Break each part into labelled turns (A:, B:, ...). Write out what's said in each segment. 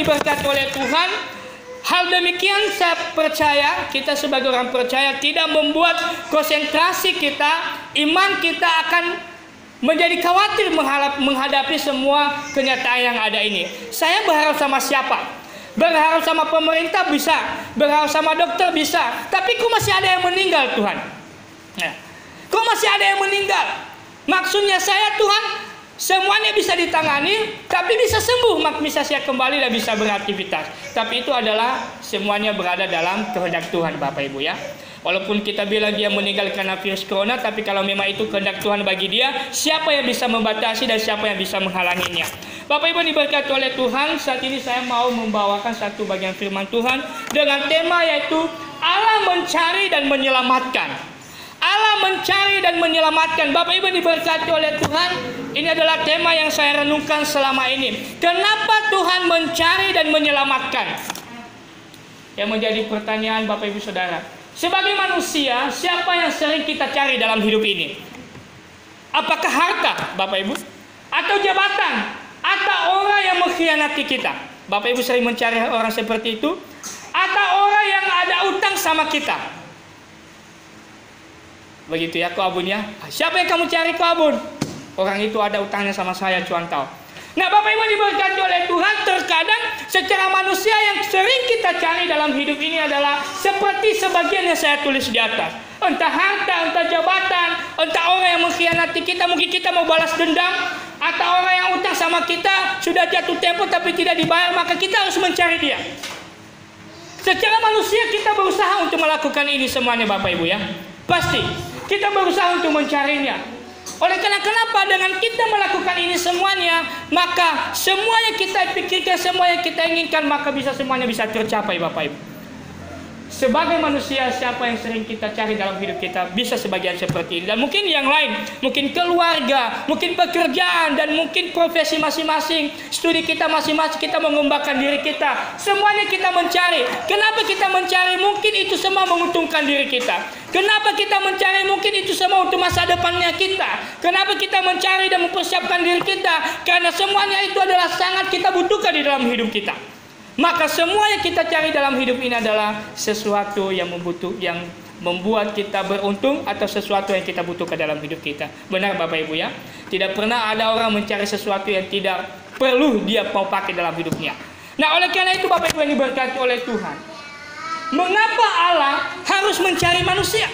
A: diberkati oleh Tuhan, hal demikian saya percaya, kita sebagai orang percaya tidak membuat konsentrasi kita, iman kita akan menjadi khawatir menghadapi semua kenyataan yang ada ini. Saya berharap sama siapa? Berharap sama pemerintah bisa, berharap sama dokter bisa, tapi kok masih ada yang meninggal Tuhan? Nah, kok masih ada yang meninggal? Maksudnya saya Tuhan, semuanya bisa ditangani, tapi bisa sembuh, bisa saya kembali dan bisa beraktivitas. Tapi itu adalah semuanya berada dalam kehendak Tuhan, Bapak Ibu ya. Walaupun kita bilang dia meninggal karena virus corona, tapi kalau memang itu kehendak Tuhan bagi dia, siapa yang bisa membatasi dan siapa yang bisa menghalanginya? Bapak Ibu diberkati oleh Tuhan, saat ini saya mau membawakan satu bagian firman Tuhan dengan tema yaitu Allah mencari dan menyelamatkan. Allah mencari dan menyelamatkan. Bapak Ibu diberkati oleh Tuhan, ini adalah tema yang saya renungkan selama ini. Kenapa Tuhan mencari dan menyelamatkan? Yang menjadi pertanyaan Bapak Ibu Saudara. Sebagai manusia, siapa yang sering kita cari dalam hidup ini? Apakah harta, Bapak Ibu? Atau jabatan? Atau orang yang mengkhianati kita? Bapak Ibu sering mencari orang seperti itu? Atau orang yang ada utang sama kita? Begitu ya, Abun ya. Siapa yang kamu cari, Abun? Orang itu ada utangnya sama saya, cuantau. Nah, Bapak Ibu diberkati oleh Tuhan, terkadang secara manusia yang sering kita cari dalam hidup ini adalah seperti sebagian yang saya tulis di atas. Entah harta, entah jabatan, entah orang yang mengkhianati kita, mungkin kita mau balas dendam, atau orang yang utang sama kita sudah jatuh tempo tapi tidak dibayar, maka kita harus mencari dia. Secara manusia kita berusaha untuk melakukan ini semuanya, Bapak Ibu ya. Pasti kita berusaha untuk mencarinya. Oleh karena kenapa dengan kita melakukan ini semuanya, maka semuanya kita pikirkan, semuanya kita inginkan, maka semuanya bisa tercapai, Bapak Ibu. Sebagai manusia, siapa yang sering kita cari dalam hidup kita? Bisa sebagian seperti ini. Dan mungkin yang lain, mungkin keluarga, mungkin pekerjaan, dan mungkin profesi masing-masing, studi kita masing-masing, kita mengembangkan diri kita. Semuanya kita mencari. Kenapa kita mencari? Mungkin itu semua menguntungkan diri kita. Kenapa kita mencari? Mungkin itu semua untuk masa depannya kita. Kenapa kita mencari dan mempersiapkan diri kita? Karena semuanya itu adalah sangat kita butuhkan di dalam hidup kita. Maka semua yang kita cari dalam hidup ini adalah sesuatu yang membuat kita beruntung atau sesuatu yang kita butuhkan dalam hidup kita. Benar Bapak Ibu ya? Tidak pernah ada orang mencari sesuatu yang tidak perlu dia mau pakai dalam hidupnya. Nah, oleh karena itu Bapak Ibu yang diberkati oleh Tuhan, mengapa Allah harus mencari manusia?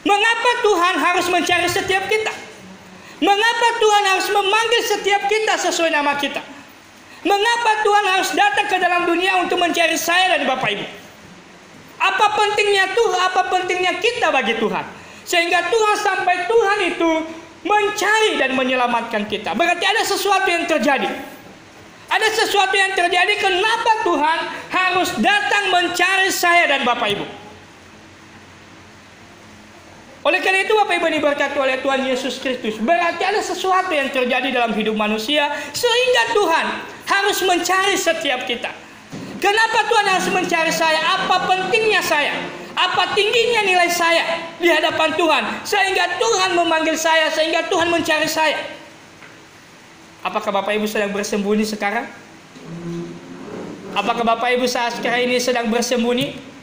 A: Mengapa Tuhan harus mencari setiap kita? Mengapa Tuhan harus memanggil setiap kita sesuai nama kita? Mengapa Tuhan harus datang ke dalam dunia untuk mencari saya dan Bapak Ibu? Apa pentingnya Tuhan? Apa pentingnya kita bagi Tuhan? Sehingga Tuhan sampai Tuhan itu mencari dan menyelamatkan kita. Berarti ada sesuatu yang terjadi. Ada sesuatu yang terjadi. Kenapa Tuhan harus datang mencari saya dan Bapak Ibu? Oleh karena itu Bapak Ibu diberkati oleh Tuhan Yesus Kristus, berarti ada sesuatu yang terjadi dalam hidup manusia sehingga Tuhan harus mencari setiap kita. Kenapa Tuhan harus mencari saya? Apa pentingnya saya? Apa tingginya nilai saya di hadapan Tuhan sehingga Tuhan memanggil saya, sehingga Tuhan mencari saya? Apakah Bapak Ibu sedang bersembunyi sekarang? Apakah Bapak Ibu saat sekarang ini sedang bersembunyi?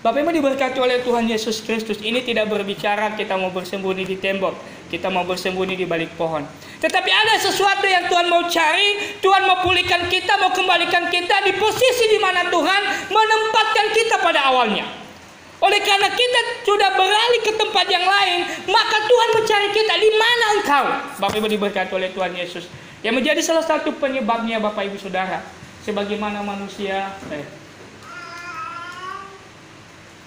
A: Bapak Ibu diberkati oleh Tuhan Yesus Kristus. Ini tidak berbicara kita mau bersembunyi di tembok, kita mau bersembunyi di balik pohon. Tetapi ada sesuatu yang Tuhan mau cari. Tuhan mau pulihkan kita, mau kembalikan kita di posisi di mana Tuhan menempatkan kita pada awalnya. Oleh karena kita sudah beralih ke tempat yang lain, maka Tuhan mencari kita. Di mana engkau? Bapak Ibu diberkati oleh Tuhan Yesus. Yang menjadi salah satu penyebabnya Bapak Ibu Saudara, sebagaimana manusia,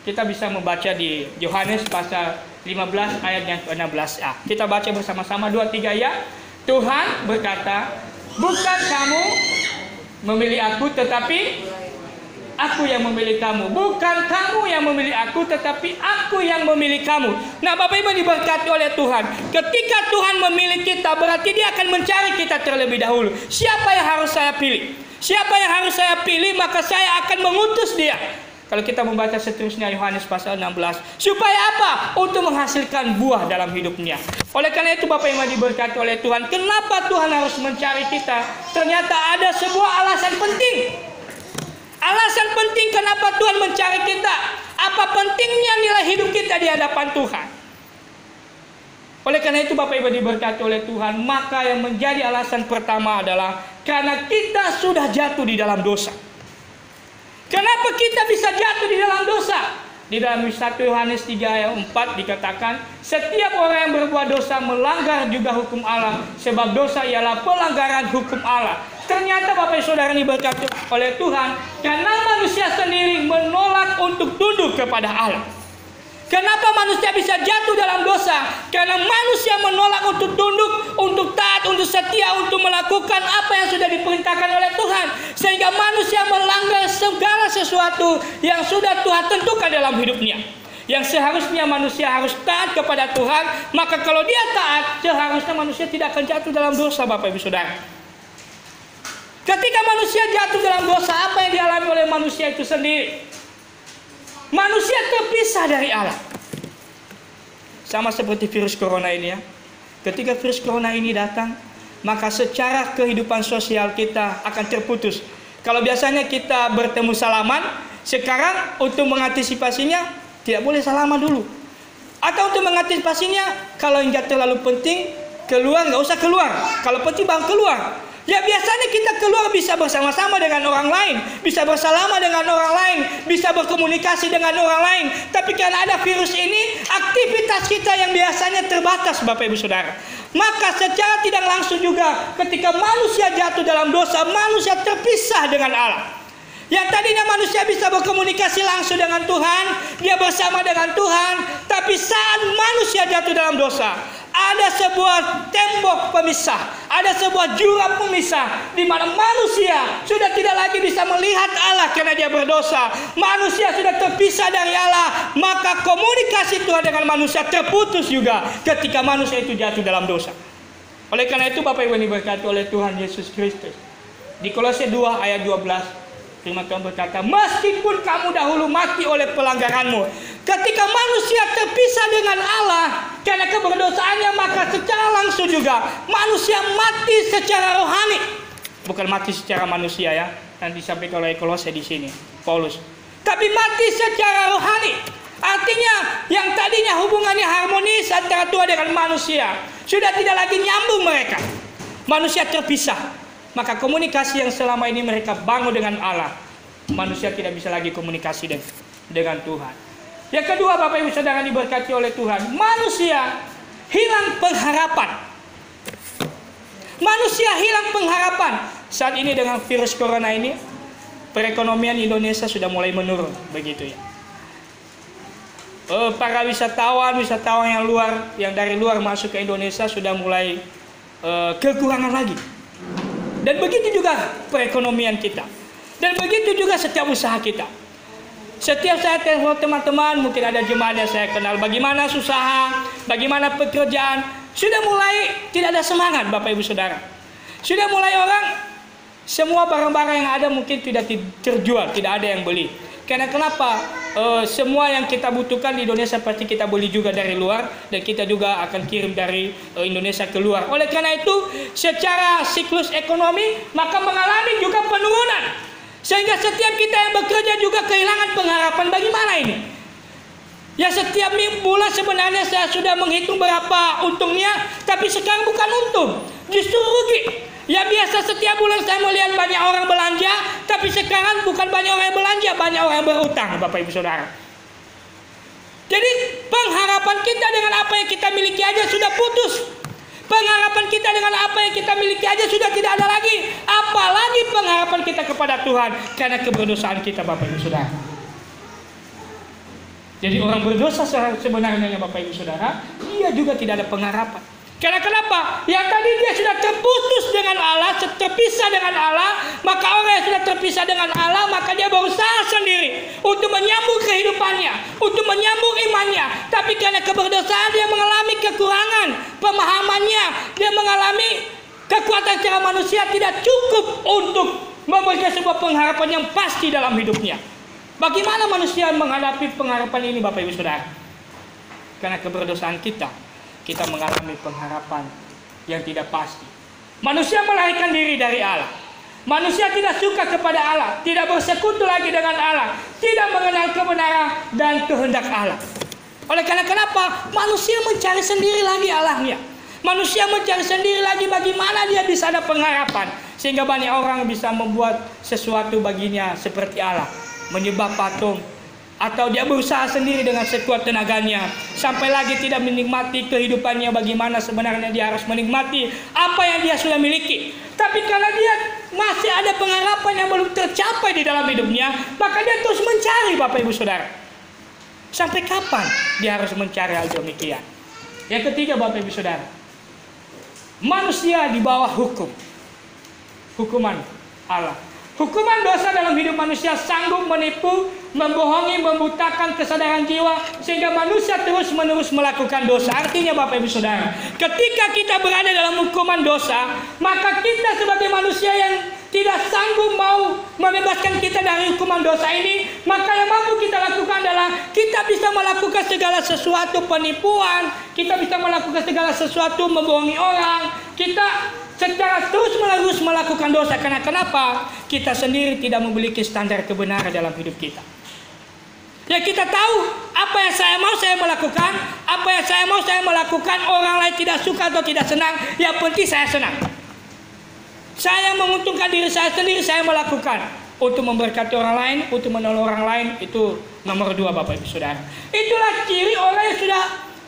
A: kita bisa membaca di Yohanes pasal 15 ayat yang ke-16a. Kita baca bersama-sama 2-3 ya. Tuhan berkata, bukan kamu memilih aku, tetapi aku yang memilih kamu. Bukan kamu yang memilih aku, tetapi aku yang memilih kamu. Nah Bapak Ibu diberkati oleh Tuhan. Ketika Tuhan memilih kita, berarti dia akan mencari kita terlebih dahulu. Siapa yang harus saya pilih? Siapa yang harus saya pilih, maka saya akan mengutus dia. Kalau kita membaca seterusnya Yohanes pasal 16, supaya apa? Untuk menghasilkan buah dalam hidupnya. Oleh karena itu Bapak Ibu diberkati oleh Tuhan, kenapa Tuhan harus mencari kita? Ternyata ada sebuah alasan penting. Alasan penting kenapa Tuhan mencari kita. Apa pentingnya nilai hidup kita di hadapan Tuhan? Oleh karena itu Bapak Ibu diberkati oleh Tuhan, maka yang menjadi alasan pertama adalah karena kita sudah jatuh di dalam dosa. Kenapa kita bisa jatuh di dalam dosa? Di dalam 1 Yohanes 3 ayat 4 dikatakan, setiap orang yang berbuat dosa melanggar juga hukum Allah, sebab dosa ialah pelanggaran hukum Allah. Ternyata Bapak Saudara diberkati oleh Tuhan, karena manusia sendiri menolak untuk tunduk kepada Allah. Kenapa manusia bisa jatuh dalam dosa? Karena manusia menolak untuk tunduk, untuk taat, untuk setia, untuk melakukan apa yang sudah diperintahkan oleh Tuhan. Sehingga manusia melanggar segala sesuatu yang sudah Tuhan tentukan dalam hidupnya. Yang seharusnya manusia harus taat kepada Tuhan, maka kalau dia taat, seharusnya manusia tidak akan jatuh dalam dosa, Bapak Ibu Saudara. Ketika manusia jatuh dalam dosa, apa yang dialami oleh manusia itu sendiri? Manusia terpisah dari Allah. Sama seperti virus corona ini ya. Ketika virus corona ini datang, maka secara kehidupan sosial kita akan terputus. Kalau biasanya kita bertemu salaman, sekarang untuk mengantisipasinya tidak boleh salaman dulu. Atau untuk mengantisipasinya, kalau yang terlalu penting keluar, nggak usah keluar. Kalau penting baru keluar. Ya biasanya kita keluar bisa bersama-sama dengan orang lain, bisa bersalaman dengan orang lain, bisa berkomunikasi dengan orang lain. Tapi karena ada virus ini, aktivitas kita yang biasanya terbatas, Bapak Ibu Saudara. Maka secara tidak langsung juga ketika manusia jatuh dalam dosa, manusia terpisah dengan Allah. Yang tadinya manusia bisa berkomunikasi langsung dengan Tuhan, dia bersama dengan Tuhan, tapi saat manusia jatuh dalam dosa, ada sebuah tembok pemisah, ada sebuah jurang pemisah di mana manusia sudah tidak lagi bisa melihat Allah karena dia berdosa. Manusia sudah terpisah dari Allah, maka komunikasi Tuhan dengan manusia terputus juga ketika manusia itu jatuh dalam dosa. Oleh karena itu Bapak Ibu diberkati oleh Tuhan Yesus Kristus. Di Kolose 2 ayat 12, firman Tuhan berkata, meskipun kamu dahulu mati oleh pelanggaranmu, ketika manusia terpisah dengan Allah karena keberdosaannya, maka secara langsung juga manusia mati secara rohani, bukan mati secara manusia ya, yang disampaikan oleh Kolose di sini Paulus, tapi mati secara rohani. Artinya yang tadinya hubungannya harmonis antara Tuhan dengan manusia sudah tidak lagi nyambung mereka. Manusia terpisah. Maka komunikasi yang selama ini mereka bangun dengan Allah, manusia tidak bisa lagi komunikasi dengan Tuhan. Yang kedua Bapak Ibu Saudara diberkati oleh Tuhan, manusia hilang pengharapan. Manusia hilang pengharapan. Saat ini dengan virus corona ini, perekonomian Indonesia sudah mulai menurun, begitu ya. Para wisatawan yang dari luar masuk ke Indonesia sudah mulai kekurangan lagi. Dan begitu juga perekonomian kita. Dan begitu juga setiap usaha kita. Setiap saya telepon teman-teman, mungkin ada jemaat yang saya kenal, bagaimana usaha, bagaimana pekerjaan, sudah mulai tidak ada semangat Bapak Ibu Saudara. Sudah mulai orang, semua barang-barang yang ada mungkin tidak terjual, tidak ada yang beli. Karena kenapa? Semua yang kita butuhkan di Indonesia pasti kita beli juga dari luar, dan kita juga akan kirim dari Indonesia keluar. Oleh karena itu, secara siklus ekonomi maka mengalami juga penurunan. Sehingga setiap kita yang bekerja juga kehilangan pengharapan. Bagaimana ini? Ya setiap bulan sebenarnya saya sudah menghitung berapa untungnya, tapi sekarang bukan untung, justru rugi. Ya biasa setiap bulan saya melihat banyak orang belanja, tapi sekarang bukan banyak orang yang belanja, banyak orang yang berutang, Bapak Ibu Saudara. Jadi pengharapan kita dengan apa yang kita miliki aja sudah putus. Pengharapan kita dengan apa yang kita miliki aja sudah tidak ada lagi. Apalagi pengharapan kita kepada Tuhan karena keberdosaan kita, Bapak Ibu Saudara. Jadi orang berdosa sebenarnya Bapak Ibu Saudara, dia juga tidak ada pengharapan. Karena kenapa? Yang tadi dia sudah terputus dengan Allah, terpisah dengan Allah, maka orang yang sudah terpisah dengan Allah, maka dia berusaha sendiri untuk menyambung kehidupannya, untuk menyambung imannya. Tapi karena keberdosaan dia mengalami kekurangan pemahamannya, dia mengalami kekuatan secara manusia tidak cukup untuk memberikan sebuah pengharapan yang pasti dalam hidupnya. Bagaimana manusia menghadapi pengharapan ini Bapak Ibu Saudara? Karena keberdosaan kita mengalami pengharapan yang tidak pasti. Manusia melarikan diri dari Allah. Manusia tidak suka kepada Allah, tidak bersekutu lagi dengan Allah, tidak mengenal kebenaran dan kehendak Allah. Oleh karena kenapa? Manusia mencari sendiri lagi Allahnya. Manusia mencari sendiri lagi bagaimana dia bisa ada pengharapan. Sehingga banyak orang bisa membuat sesuatu baginya seperti Allah, menyembah patung, atau dia berusaha sendiri dengan sekuat tenaganya, sampai lagi tidak menikmati kehidupannya bagaimana sebenarnya dia harus menikmati apa yang dia sudah miliki. Tapi karena dia masih ada pengharapan yang belum tercapai di dalam hidupnya, maka dia terus mencari Bapak Ibu Saudara. Sampai kapan dia harus mencari hal demikian? Yang ketiga Bapak Ibu Saudara, manusia di bawah hukuman Allah. Hukuman dosa dalam hidup manusia sanggup menipu, membohongi, membutakan kesadaran jiwa, sehingga manusia terus-menerus melakukan dosa. Artinya Bapak Ibu Saudara, ketika kita berada dalam hukuman dosa, maka kita sebagai manusia yang tidak sanggup mau membebaskan kita dari hukuman dosa ini, maka yang mampu kita lakukan adalah kita bisa melakukan segala sesuatu penipuan, kita bisa melakukan segala sesuatu membohongi orang, kita secara terus-menerus melakukan dosa. Karena kenapa? Kita sendiri tidak memiliki standar kebenaran dalam hidup kita. Ya, kita tahu apa yang saya mau saya melakukan, apa yang saya mau saya melakukan. Orang lain tidak suka atau tidak senang, yang penting saya senang. Saya menguntungkan diri saya sendiri, saya melakukan. Untuk memberkati orang lain, untuk menolong orang lain, itu nomor 2 Bapak Ibu Saudara. Itulah ciri orang yang sudah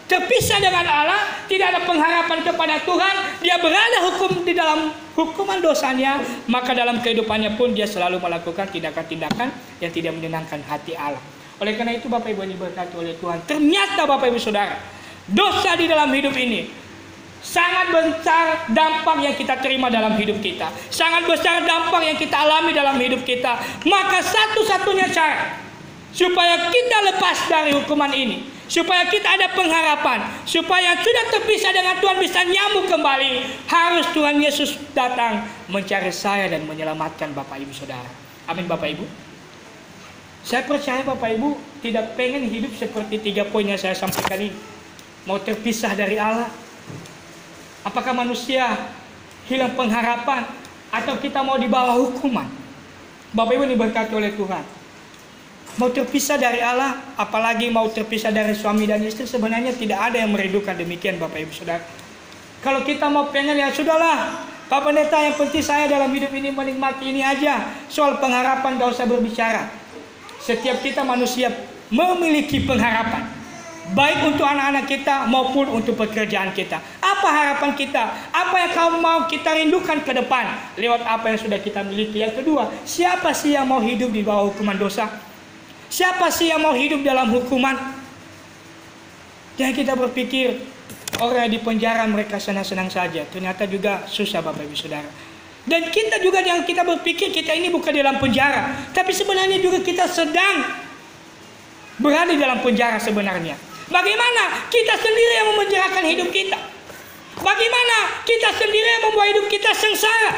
A: terpisah dengan Allah, tidak ada pengharapan kepada Tuhan, dia berada di dalam hukuman dosanya, maka dalam kehidupannya pun dia selalu melakukan tindakan-tindakan yang tidak menyenangkan hati Allah. Oleh karena itu Bapak Ibu yang diberkati oleh Tuhan, ternyata Bapak Ibu Saudara, dosa di dalam hidup ini sangat besar dampak yang kita terima dalam hidup kita, sangat besar dampak yang kita alami dalam hidup kita. Maka satu-satunya cara supaya kita lepas dari hukuman ini, supaya kita ada pengharapan, supaya sudah terpisah dengan Tuhan bisa nyambung kembali, harus Tuhan Yesus datang mencari saya dan menyelamatkan Bapak Ibu Saudara. Amin Bapak Ibu. Saya percaya Bapak Ibu tidak pengen hidup seperti 3 poin yang saya sampaikan ini. Mau terpisah dari Allah. Apakah manusia hilang pengharapan, atau kita mau di bawah hukuman? Bapak Ibu diberkati oleh Tuhan. Mau terpisah dari Allah, apalagi mau terpisah dari suami dan istri, sebenarnya tidak ada yang merindukan demikian Bapak Ibu Saudara. Kalau kita mau pengen, ya sudahlah Pak Pendeta, yang penting saya dalam hidup ini menikmati ini aja. Soal pengharapan gak usah berbicara. Setiap kita manusia memiliki pengharapan, baik untuk anak-anak kita maupun untuk pekerjaan kita. Apa harapan kita? Apa yang kamu mau kita rindukan ke depan lewat apa yang sudah kita miliki? Yang kedua, siapa sih yang mau hidup di bawah hukuman dosa? Siapa sih yang mau hidup dalam hukuman? Jangan kita berpikir orang yang di penjara mereka senang-senang saja. Ternyata juga susah Bapak Ibu Saudara. Dan kita juga jangan kita berpikir kita ini bukan dalam penjara, tapi sebenarnya juga kita sedang berada dalam penjara sebenarnya. Bagaimana kita sendiri yang memenjarakan hidup kita? Bagaimana kita sendiri yang membuat hidup kita sengsara?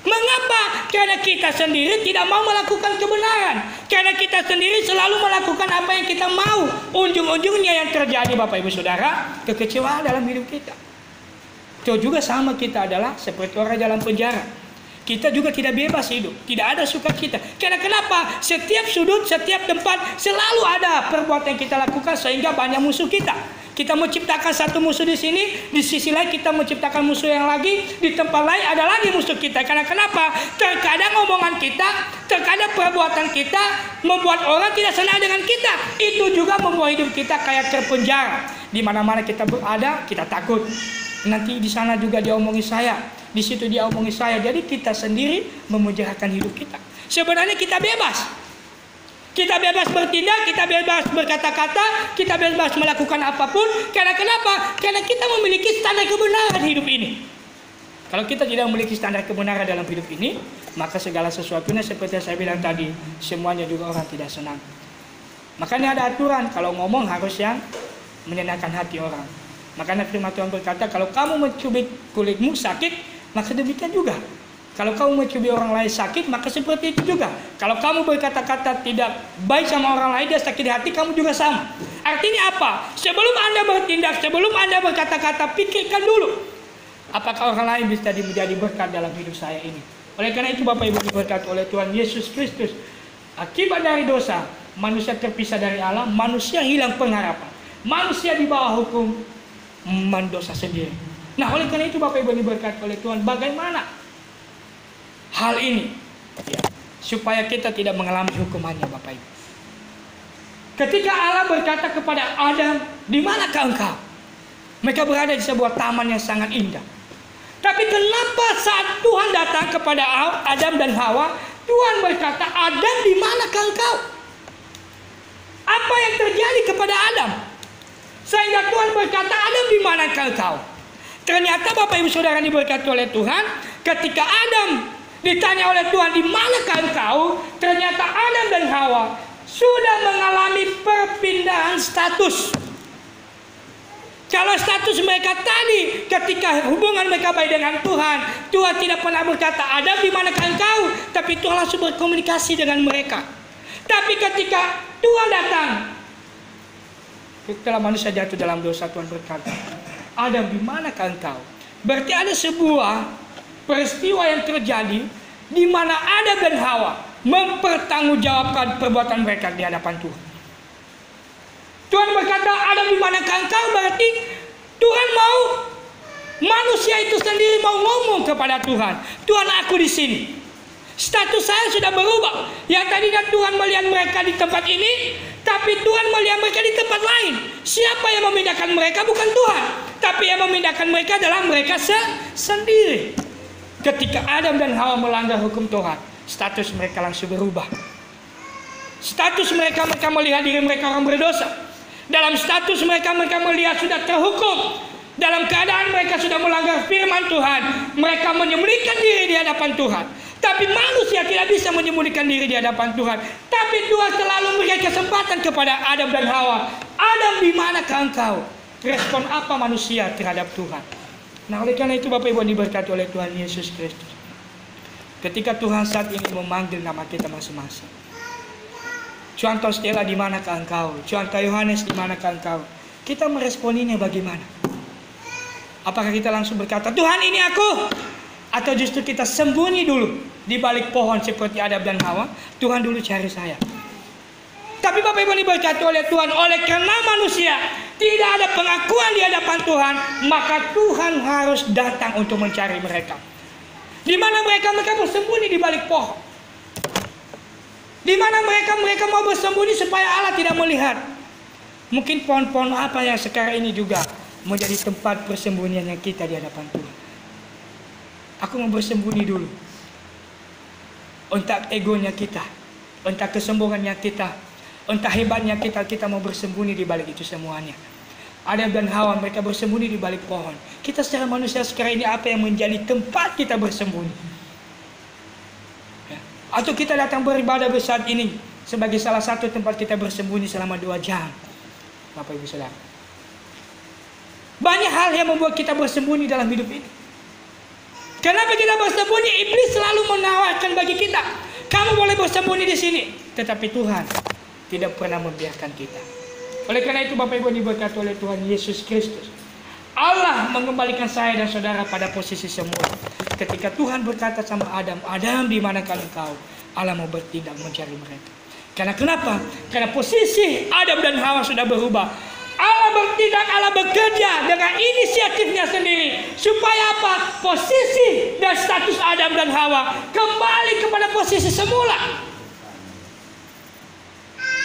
A: Mengapa? Karena kita sendiri tidak mau melakukan kebenaran. Karena kita sendiri selalu melakukan apa yang kita mau. Ujung-ujungnya yang terjadi Bapak Ibu Saudara, kekecewaan dalam hidup kita. Itu juga sama, kita adalah seperti orang dalam penjara. Kita juga tidak bebas hidup, tidak ada sukacita. Karena kenapa? Setiap sudut, setiap tempat selalu ada perbuatan yang kita lakukan sehingga banyak musuh kita. Kita menciptakan satu musuh di sini, di sisi lain kita menciptakan musuh yang lagi, di tempat lain ada lagi musuh kita. Karena kenapa? Terkadang omongan kita, terkadang perbuatan kita membuat orang tidak senang dengan kita. Itu juga membuat hidup kita kayak terpenjara. Di mana-mana kita berada, kita takut. Nanti di sana juga dia omongi saya, di situ dia omongi saya. Jadi kita sendiri memenjarakan hidup kita. Sebenarnya kita bebas. Kita bebas bertindak, kita bebas berkata-kata, kita bebas melakukan apapun. Karena kenapa? Karena kita memiliki standar kebenaran hidup ini. Kalau kita tidak memiliki standar kebenaran dalam hidup ini, maka segala sesuatunya seperti yang saya bilang tadi, semuanya juga orang tidak senang. Makanya ada aturan, kalau ngomong harus yang menyenangkan hati orang. Makanya firman Tuhan berkata, kalau kamu mencubit kulitmu sakit, maka demikian juga Kalau kamu mencubit orang lain sakit, maka seperti itu juga. Kalau kamu berkata-kata tidak baik sama orang lain, dia sakit hati, kamu juga sama. Artinya apa? Sebelum Anda bertindak, sebelum Anda berkata-kata, pikirkan dulu. Apakah orang lain bisa menjadi berkat dalam hidup saya ini? Oleh karena itu Bapak Ibu diberkati oleh Tuhan Yesus Kristus. Akibat dari dosa, manusia terpisah dari Allah, manusia hilang pengharapan. Manusia di bawah hukum, mendosa sendiri. Nah, oleh karena itu Bapak Ibu diberkati oleh Tuhan, bagaimana hal ini ya, supaya kita tidak mengalami hukumannya Bapak Ibu. Ketika Allah berkata kepada Adam, "Di manakah engkau?" Mereka berada di sebuah taman yang sangat indah. Tapi kenapa saat Tuhan datang kepada Adam dan Hawa, Tuhan berkata, "Adam, di manakah engkau?" Apa yang terjadi kepada Adam? Sehingga Tuhan berkata, "Adam, di manakah engkau?" Ternyata Bapak Ibu Saudara diberkati oleh Tuhan, ketika Adam ditanya oleh Tuhan, "Di manakah engkau?" Ternyata Adam dan Hawa sudah mengalami perpindahan status. Kalau status mereka tadi ketika hubungan mereka baik dengan Tuhan, Tuhan tidak pernah berkata, "Adam, di manakah engkau?" Tapi Tuhan langsung berkomunikasi dengan mereka. Tapi ketika Tuhan datang, setelah manusia jatuh dalam dosa, Tuhan berkata, "Adam, di manakah engkau?" Berarti ada sebuah peristiwa yang terjadi di mana Adam dan Hawa mempertanggungjawabkan perbuatan mereka di hadapan Tuhan. Tuhan berkata, "Adam, di manakah engkau?" Berarti Tuhan mau manusia itu sendiri mau ngomong kepada Tuhan, "Tuhan, aku di sini. Status saya sudah berubah. Yang tadinya Tuhan melihat mereka di tempat ini, tapi Tuhan melihat mereka di tempat lain. Siapa yang memindahkan mereka? Bukan Tuhan, tapi yang memindahkan mereka adalah mereka sendiri." Ketika Adam dan Hawa melanggar hukum Tuhan, status mereka langsung berubah. Status mereka melihat diri mereka orang berdosa. Dalam status mereka melihat sudah terhukum. Dalam keadaan mereka sudah melanggar firman Tuhan, mereka menyembunyikan diri di hadapan Tuhan. Tapi manusia tidak bisa menyembunyikan diri di hadapan Tuhan. Tapi Tuhan selalu memberikan kesempatan kepada Adam dan Hawa. "Adam, di manakah engkau?" Respon apa manusia terhadap Tuhan? Nah, oleh karena itu Bapak Ibu diberkati oleh Tuhan Yesus Kristus. Ketika Tuhan saat ini memanggil nama kita masing-masing. Contoh Stella, di manakah engkau? Contoh Yohanes, di manakah engkau? Kita meresponinya bagaimana? Apakah kita langsung berkata, "Tuhan, ini aku"? Atau justru kita sembunyi dulu di balik pohon seperti Adam dan Hawa? "Tuhan dulu cari saya." Tapi Bapak Ibu diberkati oleh Tuhan, oleh karena manusia tidak ada pengakuan di hadapan Tuhan, maka Tuhan harus datang untuk mencari mereka. Di mana mereka bersembunyi di balik pohon. Di mana mereka mau bersembunyi supaya Allah tidak melihat. Mungkin pohon-pohon apa yang sekarang ini juga menjadi tempat persembunyiannya kita di hadapan Tuhan. Aku mau bersembunyi dulu. Entah egonya kita, entah kesombongannya kita, entah hebatnya kita mau bersembunyi di balik itu semuanya. Adam dan Hawa mereka bersembunyi di balik pohon. Kita secara manusia sekarang ini apa yang menjadi tempat kita bersembunyi? Ya. Atau kita datang beribadah saat ini sebagai salah satu tempat kita bersembunyi selama 2 jam. Bapak Ibu Saudara. Banyak hal yang membuat kita bersembunyi dalam hidup ini. Kenapa kita bersembunyi? Iblis selalu menawarkan bagi kita, "Kamu boleh bersembunyi di sini." Tetapi Tuhan tidak pernah membiarkan kita. Oleh karena itu Bapak Ibu diberkati oleh Tuhan Yesus Kristus. Allah mengembalikan saya dan saudara pada posisi semula. Ketika Tuhan berkata sama Adam, "Adam, di manakah engkau?" Allah mau bertindak mencari mereka. Karena kenapa? Karena posisi Adam dan Hawa sudah berubah. Allah bertindak, Allah bekerja dengan inisiatifnya sendiri. Supaya apa? Posisi dan status Adam dan Hawa kembali kepada posisi semula.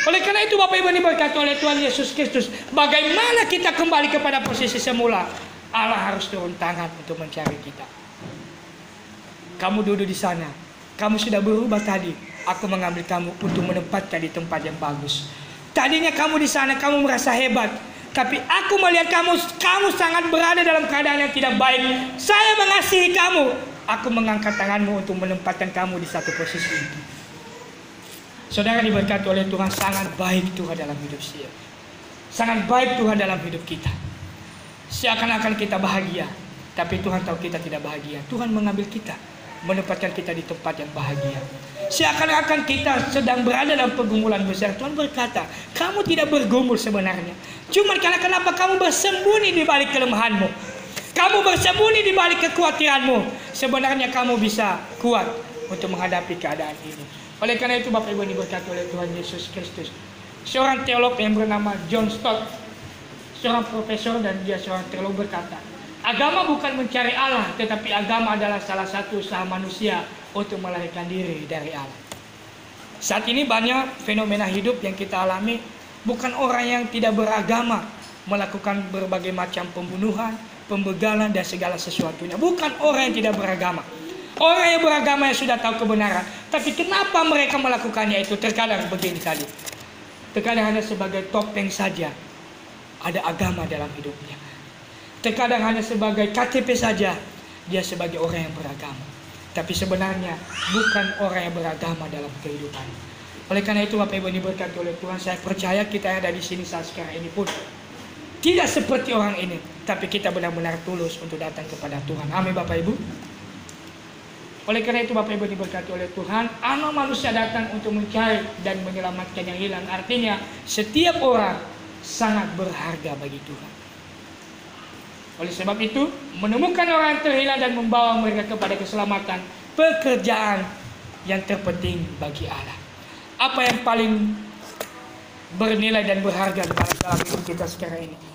A: Oleh karena itu Bapak Ibu diberkati oleh Tuhan Yesus Kristus. Bagaimana kita kembali kepada posisi semula? Allah harus turun tangan untuk mencari kita. Kamu duduk di sana. Kamu sudah berubah tadi. Aku mengambil kamu untuk menempatkan di tempat yang bagus. Tadinya kamu di sana, kamu merasa hebat. Tapi aku melihat kamu sangat berada dalam keadaan yang tidak baik. Saya mengasihi kamu. Aku mengangkat tanganmu untuk menempatkan kamu di satu posisi ini. Saudara diberkati oleh Tuhan, sangat baik Tuhan dalam hidup saya. Sangat baik Tuhan dalam hidup kita. Seakan-akan kita bahagia, tapi Tuhan tahu kita tidak bahagia. Tuhan mengambil kita menempatkan kita di tempat yang bahagia. Seakan-akan kita sedang berada dalam pergumulan besar. Tuhan berkata, kamu tidak bergumul sebenarnya. Cuman karena kenapa kamu bersembunyi di balik kelemahanmu. Kamu bersembunyi di balik kekhawatiranmu. Sebenarnya kamu bisa kuat untuk menghadapi keadaan ini. Oleh karena itu Bapak Ibu yang diberkati oleh Tuhan Yesus Kristus. Seorang teolog yang bernama John Stott, seorang profesor dan dia seorang teolog berkata, agama bukan mencari Allah, tetapi agama adalah salah satu usaha manusia untuk melarikan diri dari Allah. Saat ini banyak fenomena hidup yang kita alami, bukan orang yang tidak beragama melakukan berbagai macam pembunuhan, pembegalan dan segala sesuatunya. Bukan orang yang tidak beragama. Orang yang beragama yang sudah tahu kebenaran. Tapi kenapa mereka melakukannya itu? Terkadang begini tadi. Terkadang hanya sebagai topeng saja ada agama dalam hidupnya. Terkadang hanya sebagai KTP saja dia sebagai orang yang beragama. Tapi sebenarnya bukan orang yang beragama dalam kehidupan. Oleh karena itu Bapak Ibu diberkati oleh Tuhan, saya percaya kita yang ada di sini saat sekarang ini pun tidak seperti orang ini, tapi kita benar-benar tulus untuk datang kepada Tuhan. Amin Bapak Ibu. Oleh karena itu Bapak Ibu diberkati oleh Tuhan, anak manusia datang untuk mencari dan menyelamatkan yang hilang. Artinya setiap orang sangat berharga bagi Tuhan. Oleh sebab itu, menemukan orang yang terhilang dan membawa mereka kepada keselamatan, pekerjaan yang terpenting bagi Allah. Apa yang paling bernilai dan berharga dalam hidup kita sekarang ini?